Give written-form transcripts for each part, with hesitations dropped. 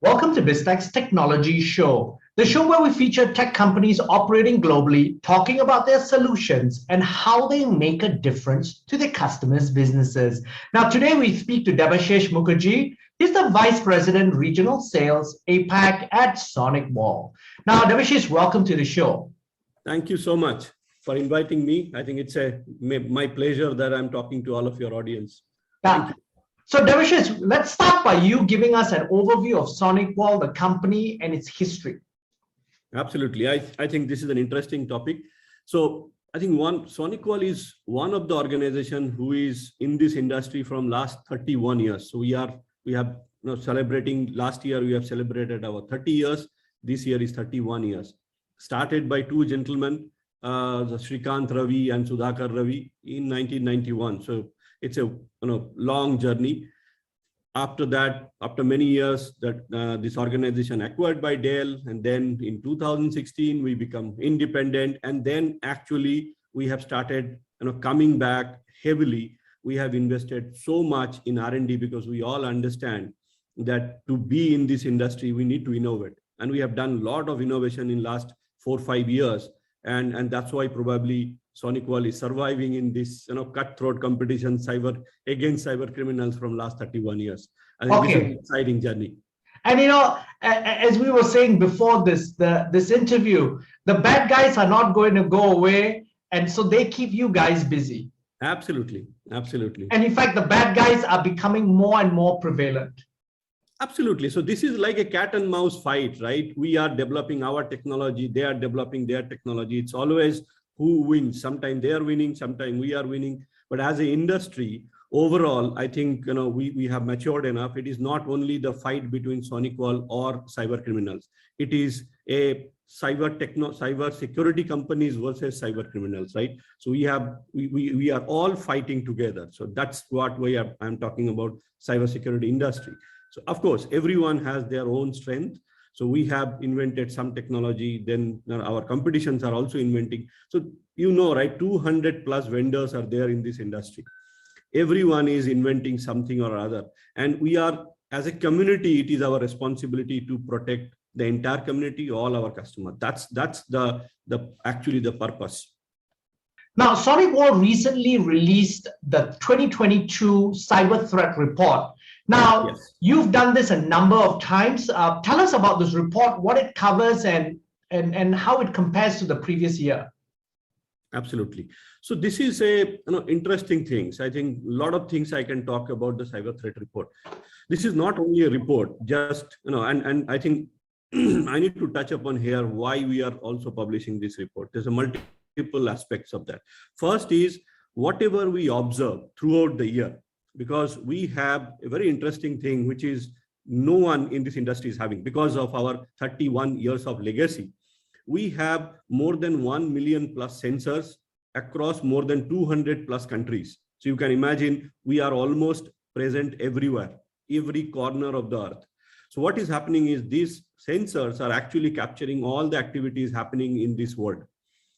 Welcome to Biztech Technology Show, the show where we feature tech companies operating globally, talking about their solutions and how they make a difference to their customers' businesses. Now, today we speak to Debasish Mukherjee. He's the Vice President, Regional Sales, APAC at SonicWall. Now, Debasish, welcome to the show. Thank you so much for inviting me. I think it's my pleasure that I'm talking to all of your audience. Thank you. So Debasish, let's start by you giving us an overview of SonicWall, the company, and its history. Absolutely. I think this is an interesting topic. So I think SonicWall is one of the organizations who is in this industry from last 31 years. So we have celebrating, last year we have celebrated our 30 years. This year is 31 years. Started by two gentlemen, Shrikant Ravi and Sudhakar Ravi in 1991. So it's a long journey. After that, after many years, this organization acquired by Dell, and then in 2016 we become independent, and then actually we have started coming back heavily. We have invested so much in R&D because we all understand that to be in this industry we need to innovate, and we have done a lot of innovation in last 4 or 5 years, and that's why probably SonicWall is surviving in this cutthroat competition against cyber criminals from last 31 years. I think this is an exciting journey. And as we were saying before this interview, the bad guys are not going to go away, and so they keep you guys busy. Absolutely. And in fact, the bad guys are becoming more and more prevalent. Absolutely. So this is like a cat and mouse fight, right? We are developing our technology, they are developing their technology. It's always who wins. Sometimes they are winning, sometimes we are winning. But as an industry, overall, I think we have matured enough. It is not only the fight between SonicWall or cyber criminals. It is a cyber security companies versus cyber criminals, right? So we are all fighting together. So that's what I'm talking about, cyber security industry. So of course, everyone has their own strength. So we have invented some technology, then our competitions are also inventing. So right, 200 plus vendors are there in this industry. Everyone is inventing something or other. And we are, as a community, it is our responsibility to protect the entire community, all our customers. That's actually the purpose. Now, SonicWall recently released the 2022 Cyber Threat Report. Now, yes, you've done this a number of times. Tell us about this report, what it covers, and how it compares to the previous year. Absolutely. So this is interesting things. I think a lot of things I can talk about the Cyber Threat Report. This is not only a report, just and I think I need to touch upon here why we are also publishing this report. There's a multiple aspects of that. First is whatever we observe throughout the year, because we have a very interesting thing, which is no one in this industry is having. Because of our 31 years of legacy, we have more than 1 million plus sensors across more than 200 plus countries. So you can imagine we are almost present everywhere, every corner of the earth. So what is happening is these sensors are actually capturing all the activities happening in this world.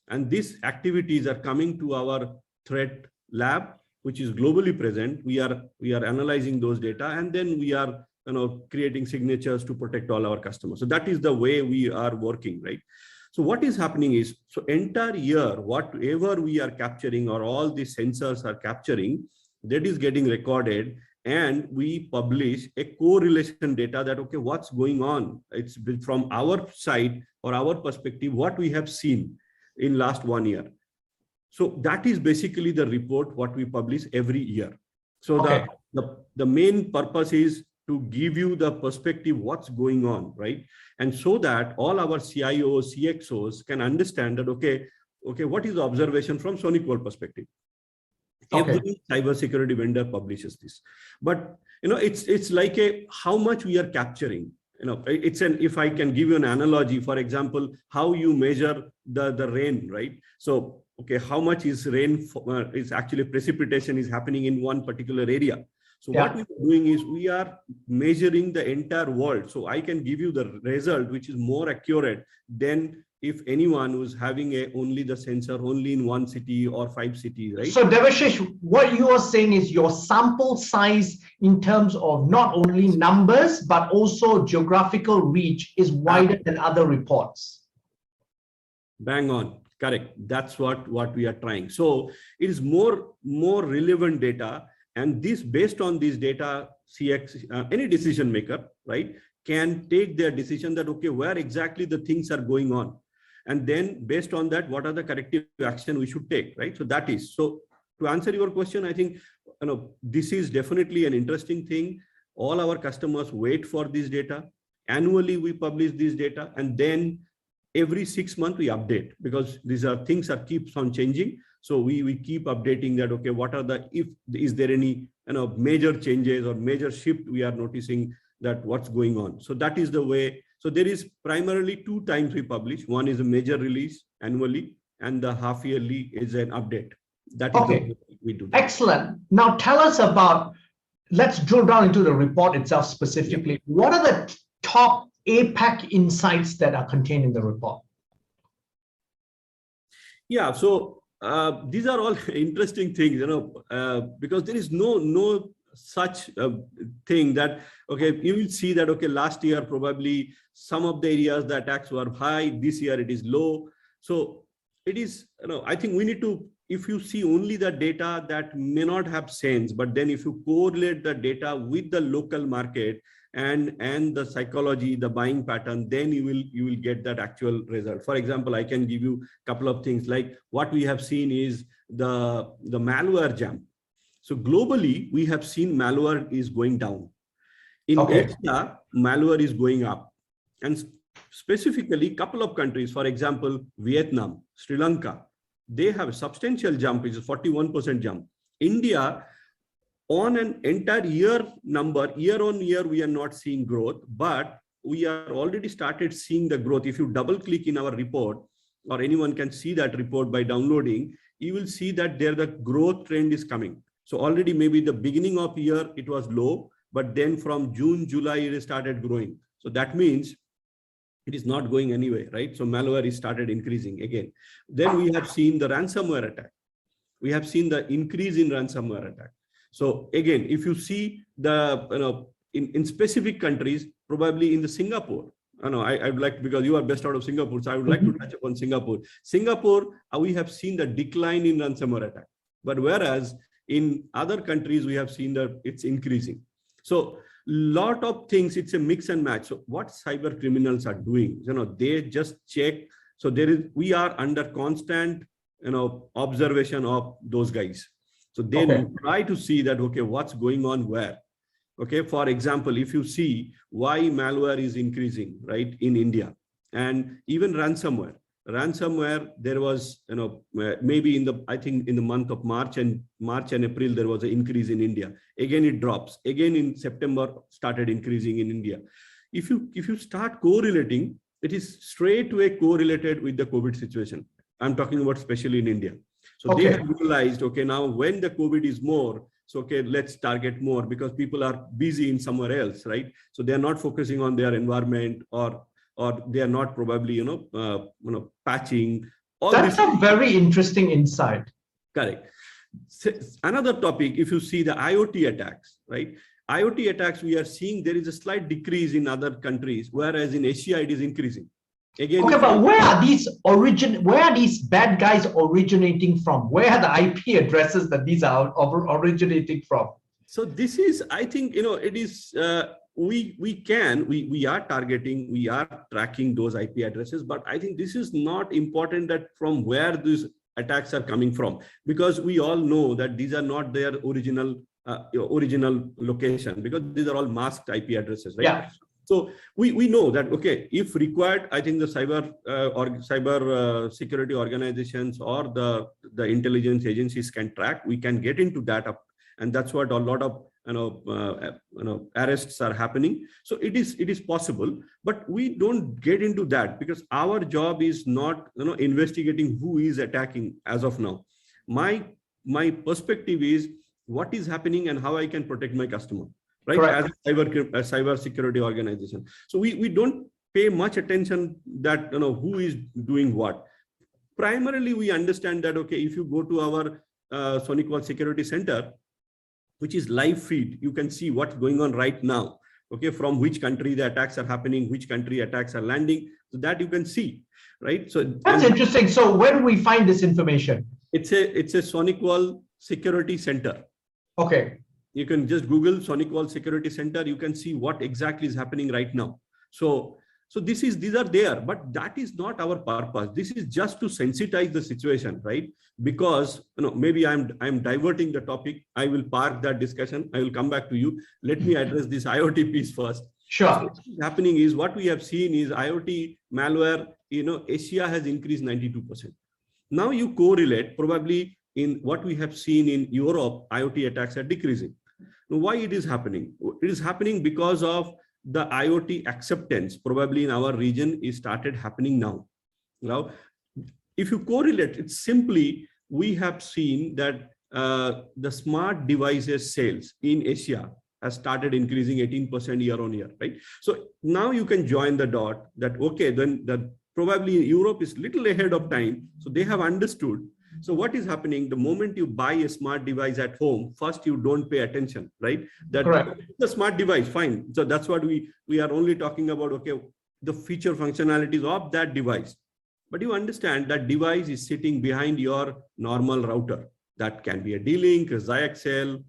And these activities are coming to our threat lab, which is globally present. We are analyzing those data, and then we are creating signatures to protect all our customers. So that is the way we are working, right? So what is happening is, so entire year, whatever we are capturing or all these sensors are capturing, that is getting recorded, and we publish a correlation data that, okay, what's going on? It's from our side or our perspective, what we have seen in last 1 year. So that is basically the report what we publish every year. So okay, the main purpose is to give you the perspective what's going on, right? And so that all our CIOs, CXOs can understand that, okay, what is the observation from SonicWall perspective? Okay. Every cybersecurity vendor publishes this, but it's like how much we are capturing. If I can give you an analogy, for example, how you measure the rain, right? So okay, how much is rain is actually precipitation is happening in one particular area. So what we are doing is we are measuring the entire world. So I can give you the result, which is more accurate than if anyone who's having only the sensor only in 1 city or 5 cities, right? So Debasish, what you are saying is your sample size in terms of not only numbers, but also geographical reach is wider than other reports. Bang on. Correct. That's what we are trying. So it is more relevant data, and this based on this data, any decision maker, right, can take their decision that, okay, where exactly the things are going on. And then based on that, what are the corrective action we should take, right? So that is, so to answer your question, I think, this is definitely an interesting thing. All our customers wait for this data. Annually, we publish this data, and then every 6 months we update, because these are things that keeps on changing. So we keep updating that, okay, what are is there any major changes or major shift we are noticing that what's going on. So that is the way. So there is primarily 2 times we publish. One is a major release annually, and the half yearly is an update. That is the way we do that. Excellent. Now tell us about, let's drill down into the report itself specifically. Yeah. What are the top Apec insights that are contained in the report? Yeah, so these are all interesting things, because there is no such thing that, okay, you will see that, okay, last year probably some of the areas the attacks were high, this year it is low. So it is, I think we need to, if you see only the data, that may not have sense, but then if you correlate the data with the local market and the psychology, the buying pattern, then you will get that actual result. For example, I can give you a couple of things, like what we have seen is the malware jump. So globally, we have seen malware is going down. In Asia, malware is going up. And specifically, a couple of countries, for example, Vietnam, Sri Lanka, they have a substantial jump, which is 41% jump. India, on an entire year number, year on year, we are not seeing growth, but we are already started seeing the growth. If you double click in our report, or anyone can see that report by downloading, you will see that there the growth trend is coming. So already maybe the beginning of year, it was low, but then from June, July, it started growing. So that means it is not going anywhere, right? So malware is started increasing again. Then we have seen the ransomware attack. We have seen the increase in ransomware attack. So again, if you see the, in specific countries, probably in the Singapore, I would like, because you are based out of Singapore, so I would like to touch upon Singapore. Singapore, we have seen the decline in ransomware attack, but whereas in other countries, we have seen that it's increasing. So lot of things, it's a mix and match. So what cyber criminals are doing, they just check. So we are under constant, observation of those guys. So they try to see that, okay, what's going on where? Okay, for example, if you see why malware is increasing, right, in India, and even ransomware, there was, maybe I think in the month of March and April, there was an increase in India. Again, it drops. Again, in September, started increasing in India. If you start correlating, it is straight away correlated with the COVID situation. I'm talking about especially in India. So they have realized, okay, now when the COVID is more, so okay, let's target more, because people are busy in somewhere else, right? So they are not focusing on their environment, or they are not probably, patching. That's a very interesting insight. Correct. Another topic, if you see the IoT attacks, right? IoT attacks, we are seeing there is a slight decrease in other countries, whereas in Asia, it is increasing. Again, okay, but where are these bad guys originating from? Where are the IP addresses that these are originating from? So this is, I think, it is, we are targeting, we are tracking those IP addresses, but I think this is not important that from where these attacks are coming from, because we all know that these are not their original location, because these are all masked IP addresses, right? Yeah. So we know that, okay, if required, I think the cyber security organizations or the intelligence agencies can track. We can get into that up, and that's what a lot of arrests are happening. So it is possible, but we don't get into that, because our job is not investigating who is attacking as of now. My perspective is what is happening and how I can protect my customer, right? Correct. As a cyber security organization. So we don't pay much attention that, who is doing what. Primarily, we understand that, okay, if you go to our SonicWall Security Center, which is live feed, you can see what's going on right now. Okay, from which country the attacks are happening, which country attacks are landing, so that you can see, right? So that's interesting. So where do we find this information? It's a SonicWall Security Center. Okay. You can just Google SonicWall Security Center. You can see what exactly is happening right now. So these are there, but that is not our purpose. This is just to sensitize the situation, right? Because maybe I'm diverting the topic. I will park that discussion. I will come back to you. Let me address this IoT piece first. Sure. So what is happening is, what we have seen is IoT malware. Asia has increased 92%. Now you correlate, probably in what we have seen in Europe, IoT attacks are decreasing. Now, why it is happening? It is happening because of the IoT acceptance, probably in our region, is started happening now. Now, if you correlate, it's simply, we have seen that the smart devices sales in Asia has started increasing 18% year on year, right? So now you can join the dot that, okay, then probably Europe is little ahead of time. So they have understood. So what is happening, the moment you buy a smart device at home, first you don't pay attention, right? That the smart device, fine. So that's what we are only talking about, okay, the feature functionalities of that device. But you understand that device is sitting behind your normal router. That can be a D-Link, a Zyxel,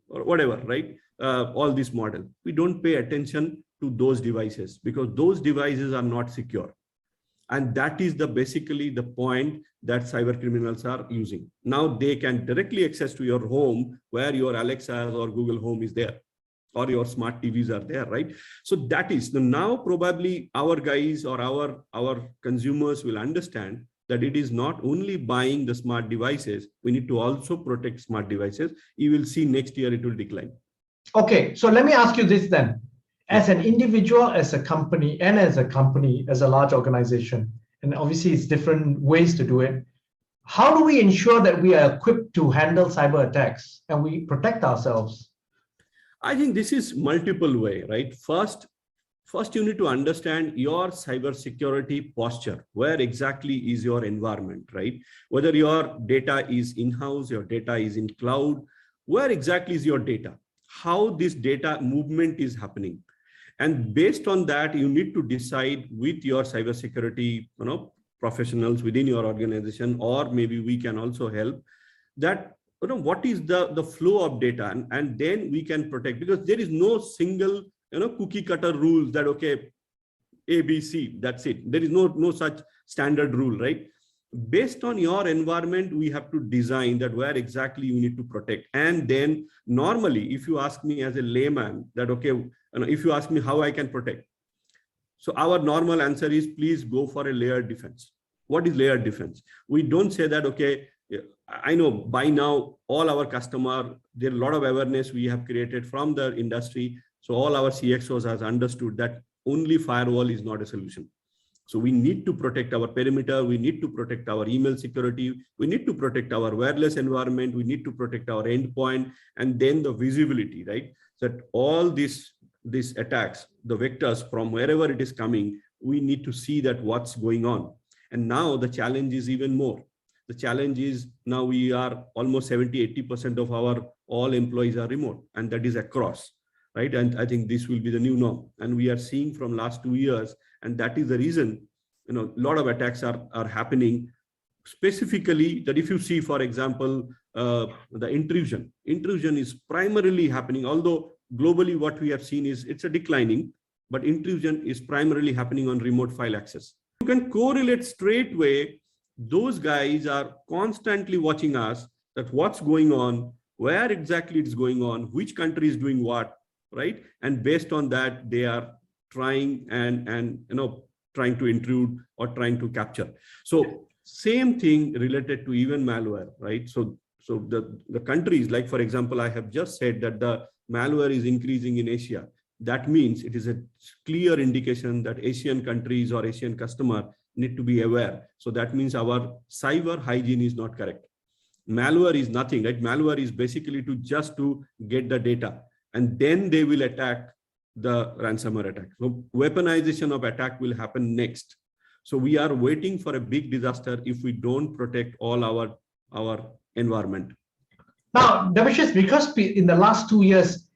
or whatever, right? All these models. We don't pay attention to those devices because those devices are not secure. And that is basically the point that cyber criminals are using. Now they can directly access to your home where your Alexa or Google Home is there, or your smart TVs are there, right? So that is now probably our guys or our consumers will understand that it is not only buying the smart devices, we need to also protect smart devices. You will see next year it will decline. Okay, so let me ask you this then. As an individual, as a company, as a large organization, and obviously it's different ways to do it, how do we ensure that we are equipped to handle cyber attacks and we protect ourselves? I think this is multiple way, right? First you need to understand your cyber security posture. Where exactly is your environment, right? Whether your data is in-house, your data is in cloud, where exactly is your data? How this data movement is happening? And based on that, you need to decide with your cybersecurity professionals within your organization, or maybe we can also help that, what is the flow of data, and then we can protect, because there is no single, cookie cutter rules that, okay, ABC, that's it. There is no such standard rule, right? Based on your environment, we have to design that where exactly you need to protect. And then normally, if you ask me as a layman that, okay, if you ask me how I can protect, so our normal answer is, please go for a layered defense. What is layered defense? We don't say that, okay, I know by now all our customer, there are a lot of awareness we have created from the industry. So all our CXOs has understood that only firewall is not a solution. So we need to protect our perimeter. We need to protect our email security. We need to protect our wireless environment. We need to protect our endpoint, and then the visibility, right? So that all these attacks, the vectors from wherever it is coming, we need to see that what's going on. And now the challenge is even more. The challenge is now we are almost 70–80% of our all employees are remote, and that is across, right? And I think this will be the new norm. And we are seeing from last 2 years, and that is the reason, a lot of attacks are happening. Specifically, that if you see, for example, the intrusion is primarily happening, although globally what we have seen is it's a declining, but intrusion is primarily happening on remote file access. You can correlate straightway. Those guys are constantly watching us, that what's going on, where exactly it's going on, which country is doing what, right? And based on that, they are trying and trying to intrude or trying to capture. So same thing related to even malware, right? So the countries, like for example, I have just said that the malware is increasing in Asia. That means it is a clear indication that Asian countries or Asian customer need to be aware. So that means our cyber hygiene is not correct. Malware is nothing, right? Malware is basically to get the data, and then they will attack the ransomware attack. So weaponization of attack will happen next. So we are waiting for a big disaster if we don't protect all our environment. Now, Debasish, because in the last 2 years,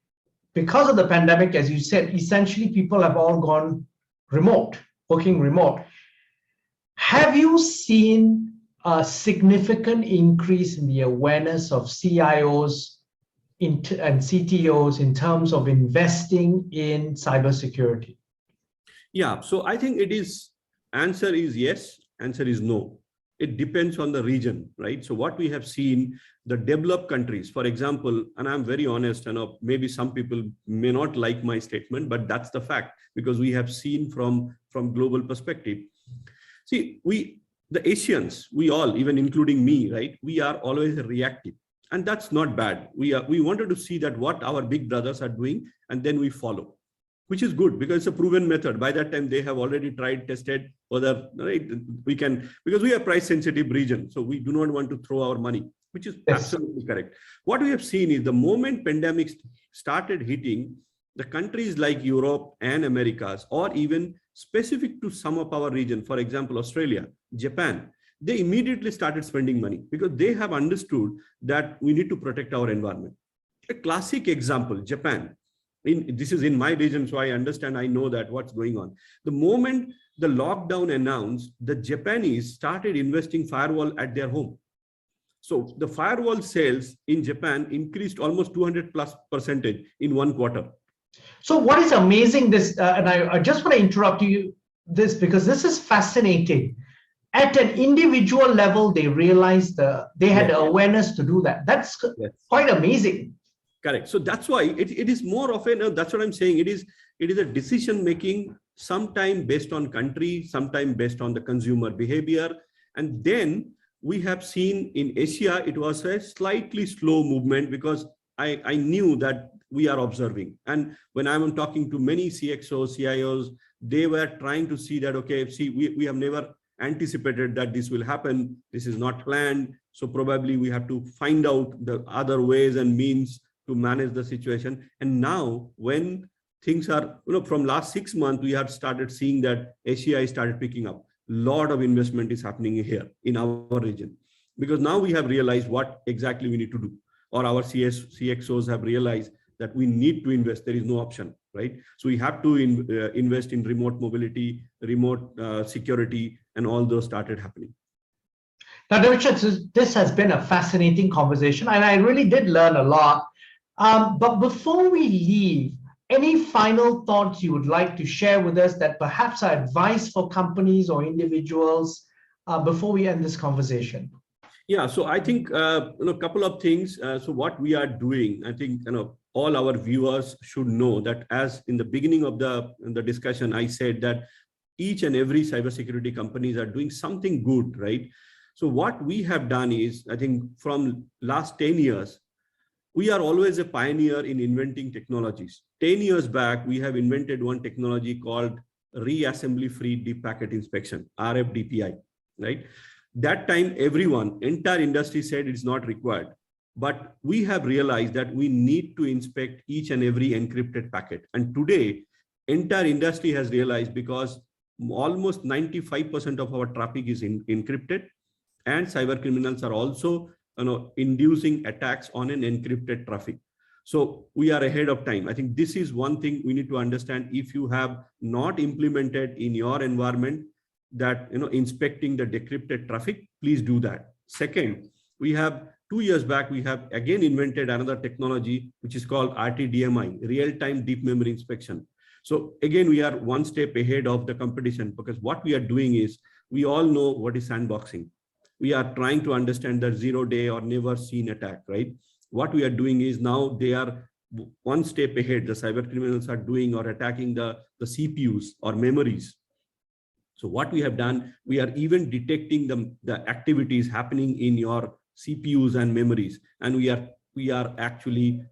because of the pandemic, as you said, essentially people have all gone remote, working remote. Have you seen a significant increase in the awareness of CIOs and CTOs in terms of investing in cybersecurity? Yeah, so I think answer is yes, answer is no. It depends on the region, right? So what we have seen, the developed countries, for example, and I'm very honest, and maybe some people may not like my statement, but that's the fact, because we have seen from global perspective. See, the Asians, we all, even including me, right? We are always reactive, and that's not bad. We wanted to see that what our big brothers are doing, and then we follow, which is good because it's a proven method. By that time, they have already tried, tested whether, right, we can, because we are price sensitive region. So we do not want to throw our money, which is absolutely correct. What we have seen is the moment pandemic started hitting, the countries like Europe and Americas, or even specific to some of our region, for example, Australia, Japan, they immediately started spending money because they have understood that we need to protect our environment. A classic example, Japan. This is in my region, so I understand, I know that what's going on. The moment the lockdown announced, the Japanese started investing firewall at their home. So the firewall sales in Japan increased almost 200+% in 1 quarter. So what is amazing and I just want to interrupt you this because this is fascinating. At an individual level, they realized they had the awareness to do that. That's quite amazing. Correct. So that's why it is more of that's what I'm saying. It is a decision making, sometime based on country, sometime based on the consumer behavior. And then we have seen in Asia, it was a slightly slow movement because I knew that we are observing. And when I'm talking to many CXOs, CIOs, they were trying to see that, okay, see, we have never anticipated that this will happen. This is not planned. So probably we have to find out the other ways and means to manage the situation. And now when things are, from last 6 months, we have started seeing that ACI started picking up. A lot of investment is happening here in our region, because now we have realized what exactly we need to do, or our CXOs have realized that we need to invest. There is no option, right? So we have to invest in remote mobility, remote security, and all those started happening. Now, Debasish, this has been a fascinating conversation, and I really did learn a lot. But before we leave, any final thoughts you would like to share with us that perhaps are advice for companies or individuals before we end this conversation? Yeah, so I think a couple of things. So what we are doing, I think all our viewers should know that, as in the beginning of the discussion, I said that each and every cybersecurity companies are doing something good, right? So what we have done is, I think from last 10 years, we are always a pioneer in inventing technologies. 10 years back, we have invented one technology called reassembly free deep packet inspection, RFDPI, right? That time, entire industry said it's not required. But we have realized that we need to inspect each and every encrypted packet. And today, entire industry has realized, because almost 95% of our traffic is encrypted, and cyber criminals are also inducing attacks on an encrypted traffic. So we are ahead of time. I think this is one thing we need to understand. If you have not implemented in your environment that inspecting the decrypted traffic, please do that. Second, we have 2 years back, we have again invented another technology, which is called RTDMI, real-time deep memory inspection. So again, we are one step ahead of the competition, because what we are doing is, we all know what is sandboxing. We are trying to understand the 0-day or never seen attack, right? What we are doing is, now they are one step ahead. The cyber criminals are doing or attacking the CPUs or memories. So what we have done, we are even detecting the activities happening in your CPUs and memories, and we are actually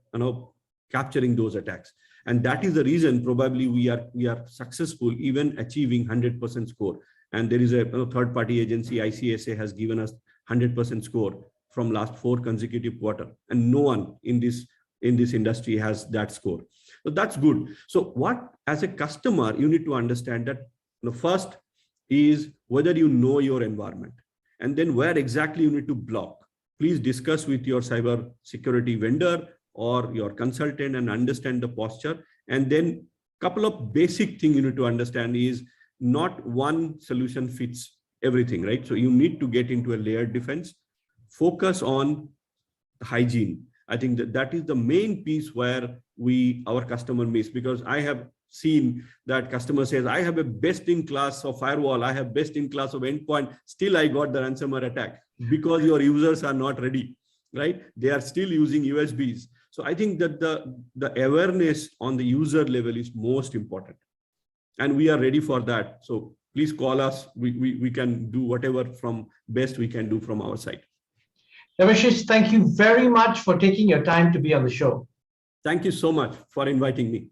capturing those attacks. And that is the reason probably we are successful even achieving 100% score. And there is a third-party agency, ICSA, has given us 100% score. from last 4 consecutive quarter, and no one in this industry has that score. So that's good. So what, as a customer, you need to understand that first is whether you know your environment, and then where exactly you need to block. Please discuss with your cyber security vendor or your consultant and understand the posture. And then couple of basic things you need to understand is not one solution fits everything, right? So you need to get into a layered defense, focus on hygiene. I think that is the main piece where our customer miss, because I have seen that customer says, I have a best in class of firewall, I have best in class of endpoint, still I got the ransomware attack because your users are not ready, right? They are still using USBs. So I think that the awareness on the user level is most important, and we are ready for that. So please call us. We can do whatever from best we can do from our side. Debasish, thank you very much for taking your time to be on the show. Thank you so much for inviting me.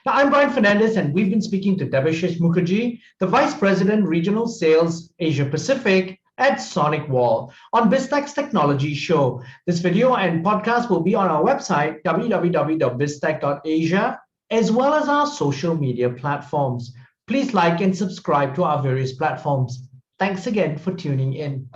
Now, I'm Brian Fernandez, and we've been speaking to Debasish Mukherjee, the Vice President, Regional Sales, Asia Pacific at SonicWall on Biztech Technology Show. This video and podcast will be on our website, www.biztech.asia, as well as our social media platforms. Please like and subscribe to our various platforms. Thanks again for tuning in.